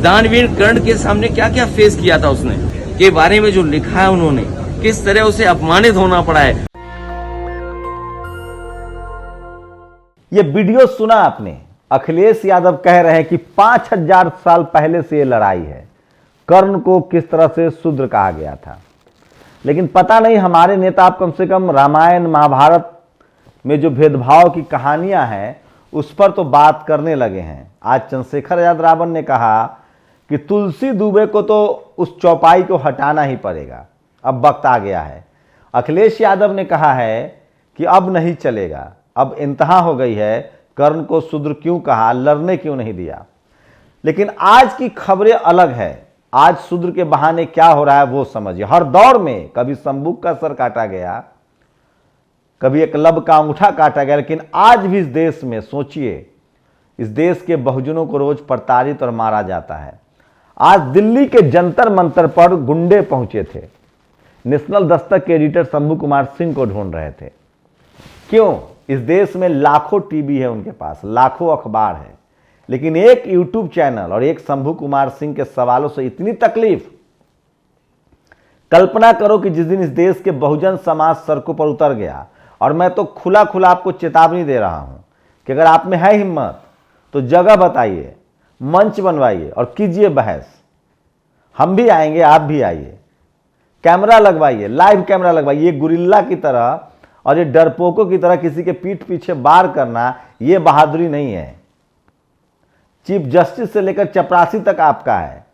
दानवीर कर्ण के सामने क्या क्या फेस किया था उसने, के बारे में जो लिखा है उन्होंने, किस तरह उसे अपमानित होना पड़ा है। ये वीडियो सुना आपने? अखिलेश यादव कह रहे हैं कि 5000 साल पहले से ये लड़ाई है। कर्ण को किस तरह से शूद्र कहा गया था, लेकिन पता नहीं हमारे नेता आप कम से कम रामायण महाभारत में जो भेदभाव की कहानियां हैं उस पर तो बात करने लगे हैं। आज चंद्रशेखर आजाद रावण ने कहा कि तुलसी दुबे को तो उस चौपाई को हटाना ही पड़ेगा, अब वक्त आ गया है। अखिलेश यादव ने कहा है कि अब नहीं चलेगा, अब इंतहा हो गई है, कर्ण को शूद्र क्यों कहा, लड़ने क्यों नहीं दिया। लेकिन आज की खबरें अलग है। आज शूद्र के बहाने क्या हो रहा है वो समझिए। हर दौर में कभी संबुक का सर काटा गया, कभी एकलव्य का अंगूठा काटा गया, लेकिन आज भी इस देश में सोचिए, इस देश के बहुजनों को रोज प्रताड़ित और मारा जाता है। आज दिल्ली के जंतर मंतर पर गुंडे पहुंचे थे, नेशनल दस्तक के एडिटर शंभू कुमार सिंह को ढूंढ रहे थे। क्यों? इस देश में लाखों टीवी है उनके पास, लाखों अखबार है, लेकिन एक यूट्यूब चैनल और एक शंभू कुमार सिंह के सवालों से इतनी तकलीफ। कल्पना करो कि जिस दिन इस देश के बहुजन समाज सड़कों पर उतर गया, और मैं तो खुला खुला आपको चेतावनी दे रहा हूं कि अगर आप में है हिम्मत तो जगह बताइए, मंच बनवाइए और कीजिए बहस। हम भी आएंगे, आप भी आइए, कैमरा लगवाइए, लाइव कैमरा लगवाइए। ये गुरिल्ला की तरह और ये डरपोकों की तरह किसी के पीठ पीछे वार करना, ये बहादुरी नहीं है। चीफ जस्टिस से लेकर चपरासी तक आपका है,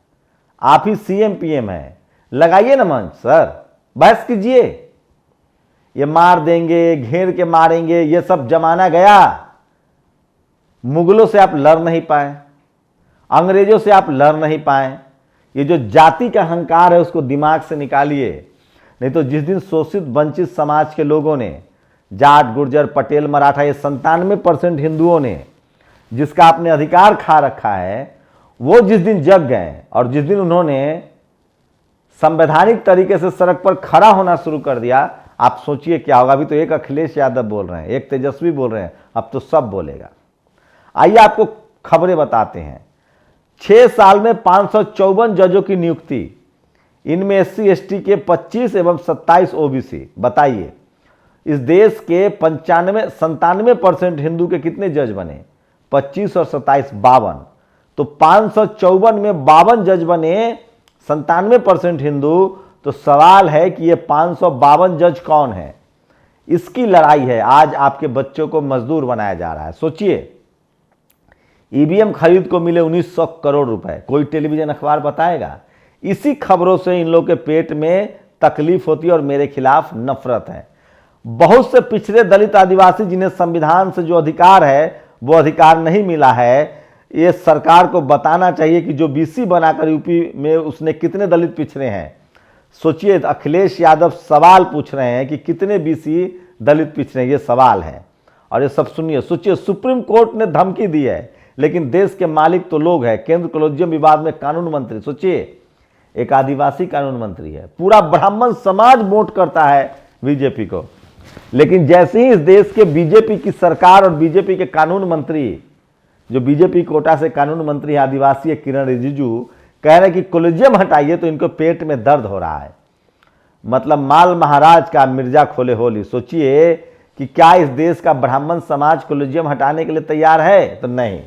आप ही सीएम पीएम है, लगाइए ना मंच सर, बहस कीजिए। ये मार देंगे, घेर के मारेंगे, ये सब जमाना गया। मुगलों से आप लड़ नहीं पाए, अंग्रेजों से आप लड़ नहीं पाए। ये जो जाति का अहंकार है उसको दिमाग से निकालिए, नहीं तो जिस दिन शोषित वंचित समाज के लोगों ने, जाट गुर्जर पटेल मराठा, ये 97% हिंदुओं ने जिसका आपने अधिकार खा रखा है, वो जिस दिन जग गए और जिस दिन उन्होंने संवैधानिक तरीके से सड़क पर खड़ा होना शुरू कर दिया, आप सोचिए क्या होगा। अभी तो एक अखिलेश यादव बोल रहे हैं, एक तेजस्वी बोल रहे हैं, अब तो सब बोलेगा। आइए आपको खबरें बताते हैं। 6 साल में 554 जजों की नियुक्ति, इनमें SC ST के 25 एवं 27 OBC। बताइए, इस देश के 97% हिंदू के कितने जज बने? 25 और 27 52। तो 554 में 52 जज बने, 97% हिंदू। तो सवाल है कि ये 552 जज कौन है? इसकी लड़ाई है। आज आपके बच्चों को मजदूर बनाया जा रहा है। सोचिए, EVM खरीद को मिले 1900 करोड़ रुपए, कोई टेलीविजन अखबार बताएगा? इसी खबरों से इन लोगों के पेट में तकलीफ होती है और मेरे खिलाफ नफरत है। बहुत से पिछड़े दलित आदिवासी जिन्हें संविधान से जो अधिकार है वो अधिकार नहीं मिला है, ये सरकार को बताना चाहिए कि जो BC बनाकर यूपी में उसने कितने दलित पिछड़े हैं। सोचिए, अखिलेश यादव सवाल पूछ रहे हैं कि कितने BC दलित पिछड़े, ये सवाल है। और ये सब सुनिए। सोचिए, सुप्रीम कोर्ट ने धमकी दी है, लेकिन देश के मालिक तो लोग हैं। केंद्र कोलोजियम विवाद में कानून मंत्री, सोचिए, एक आदिवासी कानून मंत्री है। पूरा ब्राह्मण समाज वोट करता है बीजेपी को, लेकिन जैसे ही इस देश के बीजेपी की सरकार और बीजेपी के कानून मंत्री, जो बीजेपी कोटा से कानून मंत्री आदिवासी किरण रिजिजू, कह रहे कि कोलेजियम हटाइए, तो इनको पेट में दर्द हो रहा है। मतलब माल महाराज का मिर्जा खोले होली। सोचिए कि क्या इस देश का ब्राह्मण समाज कोलेजियम हटाने के लिए तैयार है? तो नहीं।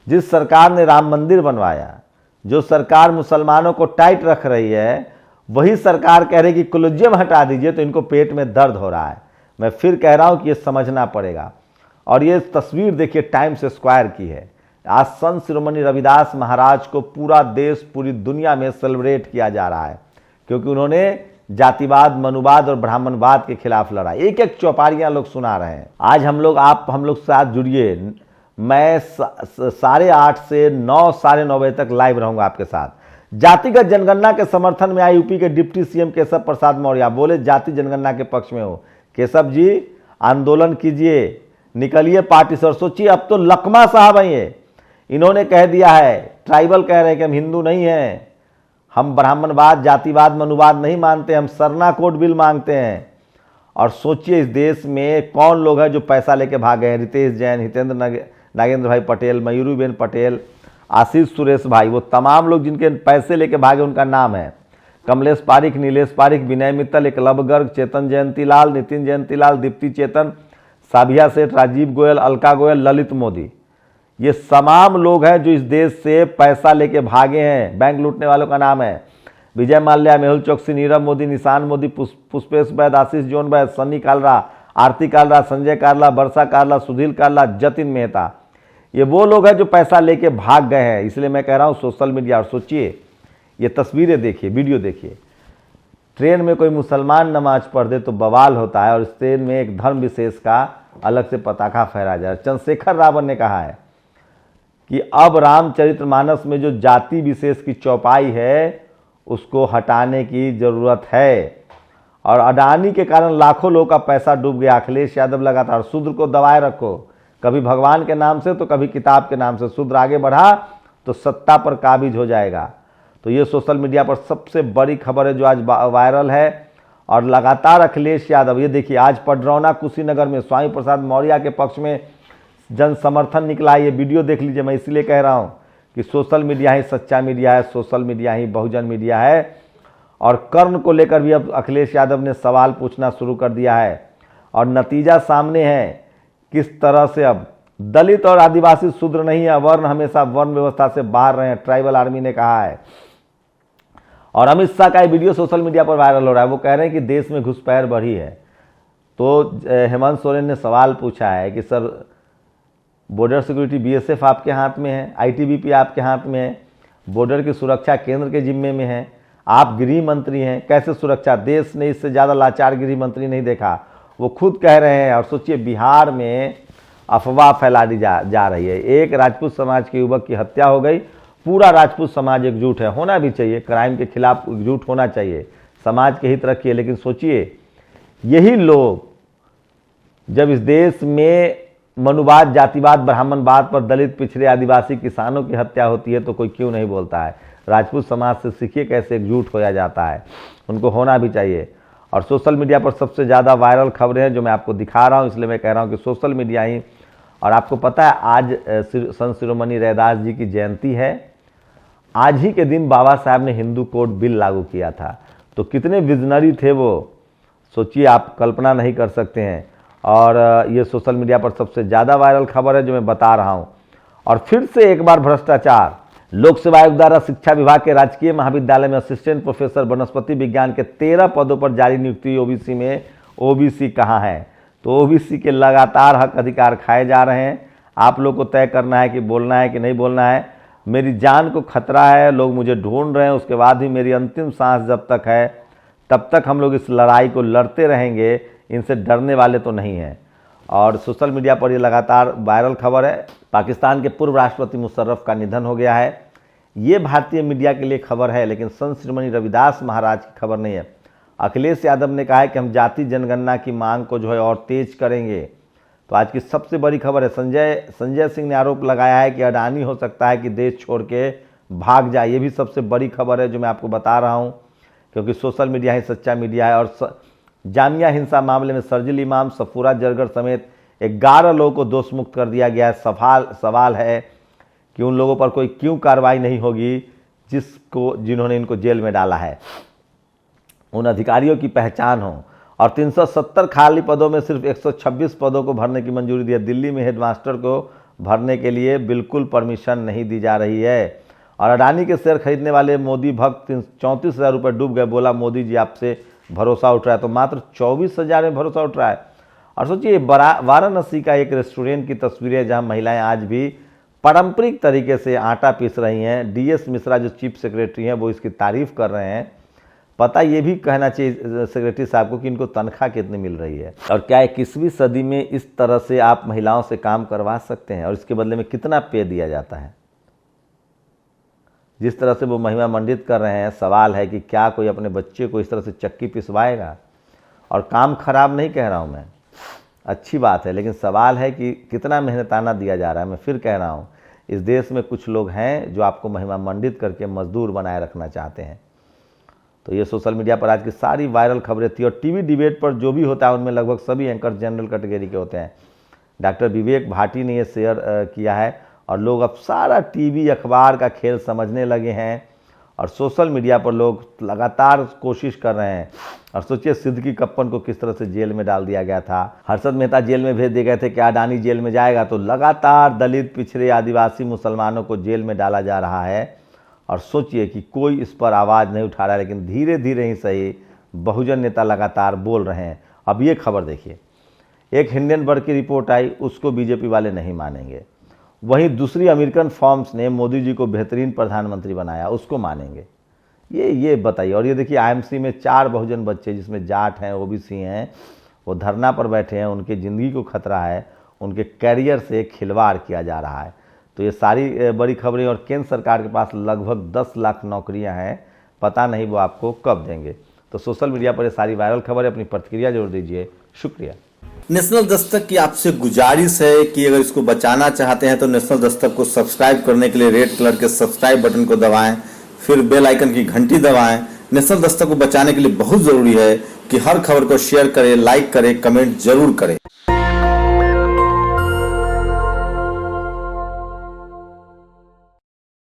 जिस सरकार ने राम मंदिर बनवाया, जो सरकार मुसलमानों को टाइट रख रही है, वही सरकार कह रही कि कोलेजियम हटा दीजिए, तो इनको पेट में दर्द हो रहा है। मैं फिर कह रहा हूं कि ये समझना पड़ेगा। और ये तस्वीर देखिए, टाइम्स स्क्वायर की है। आज संत शिरोमणि रविदास महाराज को पूरा देश, पूरी दुनिया में सेलिब्रेट किया जा रहा है, क्योंकि उन्होंने जातिवाद, मनुवाद और ब्राह्मणवाद के खिलाफ लड़ा। एक एक चौपारियां लोग सुना रहे हैं। आज हम लोग साथ जुड़िए। मैं 8:30 से 9, साढ़े 9 बजे तक लाइव रहूंगा आपके साथ। जातिगत जनगणना के समर्थन में आए यूपी के डिप्टी CM केशव प्रसाद मौर्य बोले जाति जनगणना के पक्ष में हो। केशव जी, आंदोलन कीजिए, निकलिए पार्टी से। और सोचिए, अब तो लकमा साहब हैं ये, इन्होंने कह दिया है, ट्राइबल कह रहे हैं कि हम हिंदू नहीं हैं, हम ब्राह्मणवाद, जातिवाद, मनुवाद नहीं मानते, हम सरना कोड बिल मांगते हैं। और सोचिए, इस देश में कौन लोग हैं जो पैसा लेके भागे हैं? रितेश जैन, हितेंद्र नागेंद्र भाई पटेल, मयूरीबेन पटेल, आशीष सुरेश भाई, वो तमाम लोग जिनके पैसे लेके भागे उनका नाम है। कमलेश पारिक, नीलेश पारिक, विनय मित्तल, एकलव्य गर्ग, चेतन जयंतीलाल, नितिन जयंतीलाल, दीप्ति चेतन, साभिया सेठ, राजीव गोयल, अलका गोयल, ललित मोदी, ये तमाम लोग हैं जो इस देश से पैसा लेके भागे हैं। बैंक लूटने वालों का नाम है विजय माल्या, मेहुल चौकसी, नीरव मोदी, निशान मोदी, पुष्पेश वैद, आशीष जोन वैद, सन्नी कालरा, आरती कालरा, संजय कालरा, वर्षा कालरा, सुधीर कालरा, जतिन मेहता, ये वो लोग हैं जो पैसा लेके भाग गए हैं। इसलिए मैं कह रहा हूँ सोशल मीडिया, और सोचिए ये तस्वीरें देखिए, वीडियो देखिए, ट्रेन में कोई मुसलमान नमाज पढ़ दे तो बवाल होता है, और इस ट्रेन में एक धर्म विशेष का अलग से पताका फहराया जा रहा है। चंद्रशेखर रावण ने कहा है कि अब रामचरितमानस में जो जाति विशेष की चौपाई है उसको हटाने की जरूरत है, और अडानी के कारण लाखों लोगों का पैसा डूब गया। अखिलेश यादव लगातार शूद्र को दबाए रखो, कभी भगवान के नाम से तो कभी किताब के नाम से। शूद्र आगे बढ़ा तो सत्ता पर काबिज हो जाएगा। तो ये सोशल मीडिया पर सबसे बड़ी खबर है जो आज वायरल है। और लगातार अखिलेश यादव, ये देखिए आज पडरौना कुशीनगर में स्वामी प्रसाद मौर्य के पक्ष में जन समर्थन निकला। ये वीडियो देख लीजिए। मैं इसलिए कह रहा हूँ कि सोशल मीडिया ही सच्चा मीडिया है, सोशल मीडिया ही बहुजन मीडिया है। और कर्म को लेकर भी अब अखिलेश यादव ने सवाल पूछना शुरू कर दिया है, और नतीजा सामने है किस तरह से अब दलित और आदिवासी शूद्र नहीं है, अवर्ण हमेशा वर्ण व्यवस्था से बाहर रहे हैं, ट्राइबल आर्मी ने कहा है। और अमित शाह का ये वीडियो सोशल मीडिया पर वायरल हो रहा है। वो कह रहे हैं कि देश में घुसपैठ बढ़ी है। तो हेमंत सोरेन ने सवाल पूछा है कि सर बॉर्डर सिक्योरिटी बीएसएफ आपके हाथ में है, आईटीबीपी आपके हाथ में है, बॉर्डर की सुरक्षा केंद्र के जिम्मे में है, आप गृह मंत्री हैं, कैसे सुरक्षा? देश ने इससे ज़्यादा लाचार गृह मंत्री नहीं देखा, वो खुद कह रहे हैं। और सोचिए बिहार में अफवाह फैला दी जा रही है। एक राजपूत समाज के युवक की हत्या हो गई, पूरा राजपूत समाज एकजुट है, होना भी चाहिए, क्राइम के खिलाफ एकजुट होना चाहिए, समाज के हित रखिए। लेकिन सोचिए यही लोग जब इस देश में मनुवाद, जातिवाद, ब्राह्मणवाद पर दलित, पिछड़े, आदिवासी, किसानों की हत्या होती है तो कोई क्यों नहीं बोलता है? राजपूत समाज से सीखिए कैसे एकजुट होया जाता है, उनको होना भी चाहिए। और सोशल मीडिया पर सबसे ज़्यादा वायरल खबरें हैं जो मैं आपको दिखा रहा हूँ, इसलिए मैं कह रहा हूँ कि सोशल मीडिया ही। और आपको पता है आज संत शिरोमणि रैदास जी की जयंती है। आज ही के दिन बाबा साहब ने हिंदू कोड बिल लागू किया था, तो कितने विजनरी थे वो, सोचिए, आप कल्पना नहीं कर सकते हैं। और ये सोशल मीडिया पर सबसे ज़्यादा वायरल खबर है जो मैं बता रहा हूँ। और फिर से एक बार भ्रष्टाचार। लोक सेवा आयोग द्वारा शिक्षा विभाग के राजकीय महाविद्यालय में असिस्टेंट प्रोफेसर वनस्पति विज्ञान के 13 पदों पर जारी नियुक्ति। ओबीसी में ओबीसी कहाँ है? तो ओबीसी के लगातार हक अधिकार खाए जा रहे हैं। आप लोग को तय करना है कि बोलना है कि नहीं बोलना है। मेरी जान को खतरा है, लोग मुझे ढूंढ रहे हैं, उसके बाद भी मेरी अंतिम सांस जब तक है तब तक हम लोग इस लड़ाई को लड़ते रहेंगे, इनसे डरने वाले तो नहीं हैं। और सोशल मीडिया पर ये लगातार वायरल खबर है, पाकिस्तान के पूर्व राष्ट्रपति मुशर्रफ का निधन हो गया है। ये भारतीय मीडिया के लिए खबर है, लेकिन संत शिरोमणि रविदास महाराज की खबर नहीं है। अखिलेश यादव ने कहा है कि हम जाति जनगणना की मांग को जो है और तेज करेंगे। तो आज की सबसे बड़ी खबर है, संजय सिंह ने आरोप लगाया है कि अडानी हो सकता है कि देश छोड़ के भाग जाए। ये भी सबसे बड़ी खबर है जो मैं आपको बता रहा हूँ, क्योंकि सोशल मीडिया ही सच्चा मीडिया है। और जामिया हिंसा मामले में शर्जील इमाम, सफूरा जरगर समेत 11 लोगों को दोष मुक्त कर दिया गया है। सवाल है कि उन लोगों पर कोई क्यों कार्रवाई नहीं होगी जिन्होंने इनको जेल में डाला है, उन अधिकारियों की पहचान हो। और 370 खाली पदों में सिर्फ 126 पदों को भरने की मंजूरी दी है। दिल्ली में हेडमास्टर को भरने के लिए बिल्कुल परमिशन नहीं दी जा रही है। और अडानी के शेयर खरीदने वाले मोदी भक्त 34,000 रुपये डूब गए। बोला मोदी जी आपसे भरोसा उठ रहा है, तो मात्र 24,000 में भरोसा उठ रहा है। और सोचिए वाराणसी का एक रेस्टोरेंट की तस्वीर है जहां महिलाएं आज भी पारंपरिक तरीके से आटा पीस रही हैं। डीएस मिश्रा जो चीफ सेक्रेटरी हैं वो इसकी तारीफ कर रहे हैं। पता ये भी कहना चाहिए सेक्रेटरी साहब को कि इनको तनख्वाह कितनी मिल रही है। और क्या 21वीं सदी में इस तरह से आप महिलाओं से काम करवा सकते हैं? और इसके बदले में कितना पे दिया जाता है? जिस तरह से वो महिमा मंडित कर रहे हैं, सवाल है कि क्या कोई अपने बच्चे को इस तरह से चक्की पिसवाएगा? और काम खराब नहीं कह रहा हूँ मैं, अच्छी बात है, लेकिन सवाल है कि कितना मेहनताना दिया जा रहा है। मैं फिर कह रहा हूँ, इस देश में कुछ लोग हैं जो आपको महिमा मंडित करके मजदूर बनाए रखना चाहते हैं। तो ये सोशल मीडिया पर आज की सारी वायरल खबरें थी। और टीवी डिबेट पर जो भी होता है उनमें लगभग सभी एंकर जनरल कैटेगरी के होते हैं। डॉक्टर विवेक भाटी ने ये शेयर किया है। और लोग अब सारा टीवी अखबार का खेल समझने लगे हैं और सोशल मीडिया पर लोग लगातार कोशिश कर रहे हैं। और सोचिए सिद्दीकी कप्पन को किस तरह से जेल में डाल दिया गया था, हर्षद मेहता जेल में भेज दिए गए थे कि अडानी जेल में जाएगा, तो लगातार दलित, पिछड़े, आदिवासी, मुसलमानों को जेल में डाला जा रहा है। और सोचिए कि कोई इस पर आवाज़ नहीं उठा रहा है, लेकिन धीरे धीरे ही सही बहुजन नेता लगातार बोल रहे हैं। अब ये खबर देखिए, एक हिंडनबर्ग की रिपोर्ट आई, उसको बीजेपी वाले नहीं मानेंगे। वहीं दूसरी अमेरिकन फर्म्स ने मोदी जी को बेहतरीन प्रधानमंत्री बनाया, उसको मानेंगे। ये बताइए। और ये देखिए आईएमसी में 4 बहुजन बच्चे जिसमें जाट हैं, ओबीसी हैं, वो धरना पर बैठे हैं, उनकी ज़िंदगी को खतरा है, उनके कैरियर से खिलवाड़ किया जा रहा है। तो ये सारी बड़ी खबरें। और केंद्र सरकार के पास लगभग 10 लाख नौकरियां हैं, पता नहीं वो आपको कब देंगे। तो सोशल मीडिया पर ये सारी वायरल खबर है, अपनी प्रतिक्रिया जरूर दीजिए। शुक्रिया। नेशनल दस्तक की आपसे गुजारिश है कि अगर इसको बचाना चाहते हैं तो नेशनल दस्तक को सब्सक्राइब करने के लिए रेड कलर के सब्सक्राइब बटन को दबाएं, फिर बेल आइकन की घंटी दबाएं। नेशनल दस्तक को बचाने के लिए बहुत जरूरी है कि हर खबर को शेयर करें, लाइक करें, कमेंट जरूर करें।